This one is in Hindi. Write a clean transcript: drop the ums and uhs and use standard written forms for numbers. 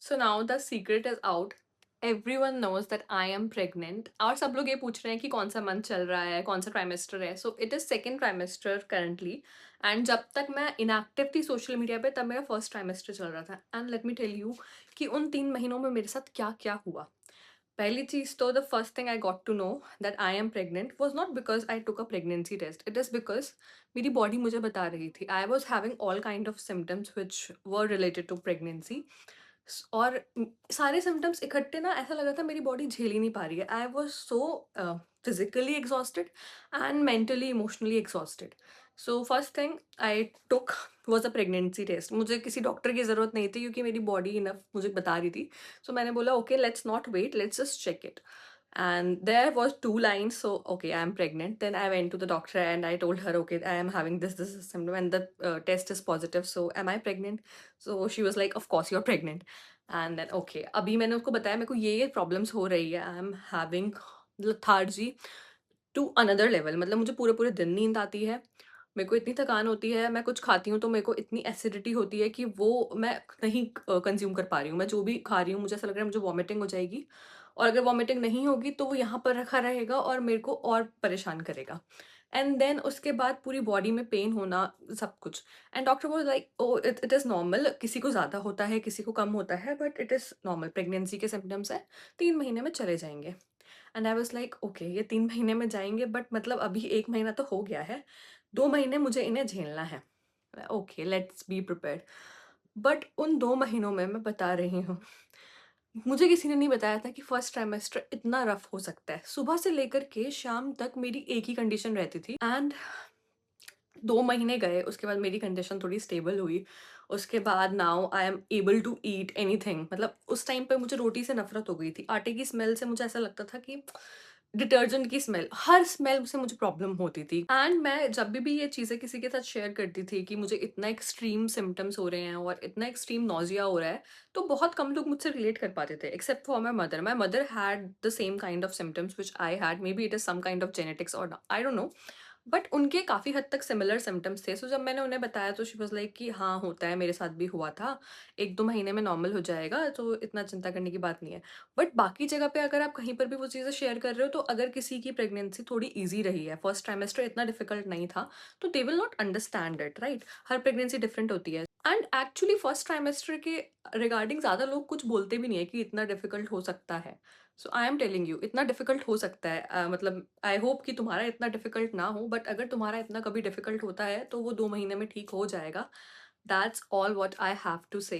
So now the secret is out. Everyone knows that I am pregnant. और सब लोग ये पूछ रहे हैं कि कौन सा मंथ चल रहा है, कौन सा ट्राइमेस्टर है. So it is second trimester currently. And जब तक मैं inactive थी सोशल मीडिया पे तब मेरा फर्स्ट ट्राइमेस्टर चल रहा था. And let me tell you कि उन 3 महीनों में मेरे साथ क्या क्या हुआ. पहली चीज तो the first thing I got to know that I am pregnant was not because I took a pregnancy test. It is because मेरी बॉडी मुझे बता रही थी. I was having all kind of symptoms which were related to pregnancy. और सारे सिम्टम्स इकट्ठे ना ऐसा लगा था मेरी बॉडी झेल ही नहीं पा रही है. I was so physically exhausted and mentally emotionally exhausted. So first thing I took was a pregnancy test. मुझे किसी डॉक्टर की ज़रूरत नहीं थी क्योंकि मेरी बॉडी इनफ मुझे बता रही थी. सो मैंने बोला okay let's not wait, let's just check it. And there was 2 lines, so okay, I'm pregnant. Then I went to the doctor and I told her, okay, I am having this symptom and the test is positive, so am I pregnant? So she was like, of course you're pregnant. And then okay, अभी मैंने उसको बताया मेरे को ये प्रॉब्लम्स हो रही है. I am having lethargy to another level. मतलब मुझे पूरे पूरे दिन नींद आती है, मेरे को इतनी थकान होती है, मैं कुछ खाती हूँ तो मेरे को इतनी एसिडिटी होती है कि वो मैं नहीं कंज्यूम कर पा रही हूँ. मैं जो भी खा रही हूँ मुझे ऐसा लग रहा है मुझे वॉमिटिंग हो जाएगी. और अगर वॉमिटिंग नहीं होगी तो वो यहाँ पर रखा रहेगा और मेरे को और परेशान करेगा. एंड देन उसके बाद पूरी बॉडी में पेन होना, सब कुछ. And doctor was like oh it it is normal, किसी को ज़्यादा होता है किसी को कम होता है, but it is normal, pregnancy के सिम्टम्स है, 3 महीने में चले जाएंगे. And I was like okay ये 3 महीने में जाएंगे बट मतलब अभी 1 महीना तो हो गया है, 2 महीने मुझे इन्हें झेलना है. Okay let's be prepared. But उन 2 महीनों में मैं बता रही हूँ, मुझे किसी ने नहीं बताया था कि फर्स्ट ट्राइमेस्टर इतना रफ हो सकता है. सुबह से लेकर के शाम तक मेरी एक ही कंडीशन रहती थी. एंड 2 महीने गए, उसके बाद मेरी कंडीशन थोड़ी स्टेबल हुई. उसके बाद now I am able to eat anything. मतलब उस टाइम पे मुझे रोटी से नफरत हो गई थी. आटे की स्मेल से मुझे ऐसा लगता था कि डिटर्जेंट की स्मेल, हर स्मेल से मुझे प्रॉब्लम होती थी. एंड मैं जब भी ये चीज़ें किसी के साथ शेयर करती थी कि मुझे इतना एक्सट्रीम सिम्टम्स हो रहे हैं और इतना एक्सट्रीम नोजिया हो रहा है, तो बहुत कम लोग मुझसे रिलेट कर पाते थे except for my mother had the same kind of symptoms which I had. Maybe it is some kind of genetics और आई डोंट नो, बट उनके काफ़ी हद तक सिमिलर सिम्टम्स थे. सो जब मैंने उन्हें बताया तो शी वाज लाइक कि हाँ होता है, मेरे साथ भी हुआ था, 1-2 महीने में नॉर्मल हो जाएगा, तो इतना चिंता करने की बात नहीं है. बट बाकी जगह पे अगर आप कहीं पर भी वो चीज़ें शेयर कर रहे हो तो अगर किसी की प्रेगनेंसी थोड़ी ईजी रही है, फर्स्ट ट्राइमेस्टर इतना डिफिकल्ट नहीं था, तो they will not understand it, right. Her pregnancy different होती है. एंड एक्चुअली फर्स्ट ट्राइमेस्टर के रिगार्डिंग ज़्यादा लोग कुछ बोलते भी नहीं है कि इतना डिफिकल्ट हो सकता है. सो आई एम टेलिंग यू इतना डिफिकल्ट हो सकता है. मतलब आई होप कि तुम्हारा इतना डिफिकल्ट ना हो, बट अगर तुम्हारा इतना कभी डिफिकल्ट होता है तो वो 2 महीने में ठीक हो जाएगा. That's all what I have to से.